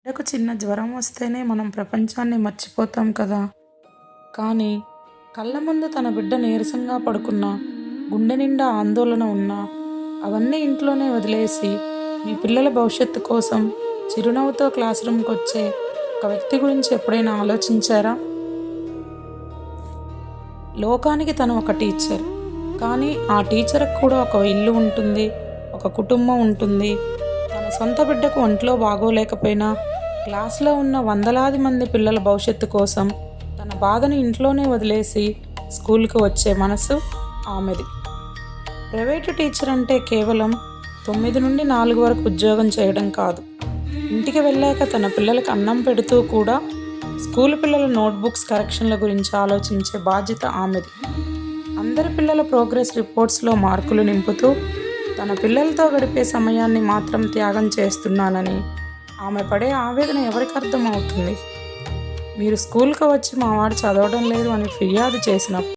బిడ్డకు చిన్న జ్వరం వస్తేనే మనం ప్రపంచాన్ని మర్చిపోతాం కదా! కానీ కళ్ళ ముందు తన బిడ్డ నీరసంగా పడుకున్నా, గుండె నిండా ఆందోళన ఉన్నా, అవన్నీ ఇంట్లోనే వదిలేసి మీ పిల్లల భవిష్యత్తు కోసం చిరునవ్వుతో క్లాస్ రూమ్‌కొచ్చే ఒక వ్యక్తి గురించి ఎప్పుడైనా ఆలోచించారా? లోకానికి తను ఒక టీచర్. కానీ ఆ టీచర్‌కి కూడా ఒక ఇల్లు ఉంటుంది, ఒక కుటుంబం ఉంటుంది. తన సొంత బిడ్డకు ఒంట్లో బాగోలేకపోయినా క్లాస్‌లో ఉన్న వందలాది మంది పిల్లల భవిష్యత్తు కోసం తన బాధను ఇంట్లోనే వదిలేసి స్కూల్‌కి వచ్చే మనసు ఆమెది. ప్రైవేటు టీచర్ అంటే కేవలం 9 నుండి 4 వరకు ఉద్యోగం చేయడం కాదు. ఇంటికి వెళ్ళాక తన పిల్లలకు అన్నం పెడుతూ కూడా స్కూలు పిల్లల నోట్‌బుక్స్ కరెక్షన్ల గురించి ఆలోచించే బాధ్యత ఆమెది. అందరి పిల్లల ప్రోగ్రెస్ రిపోర్ట్స్‌లో మార్కులు నింపుతూ తన పిల్లలతో గడిపే సమయాన్ని మాత్రం త్యాగం చేస్తున్నానని ఆమె పడే ఆవేదన ఎవరికి అర్థమవుతుంది? మీరు స్కూల్‌కి వచ్చి మా వాడు చదవడం లేదు అని ఫిర్యాదు చేసినప్పుడు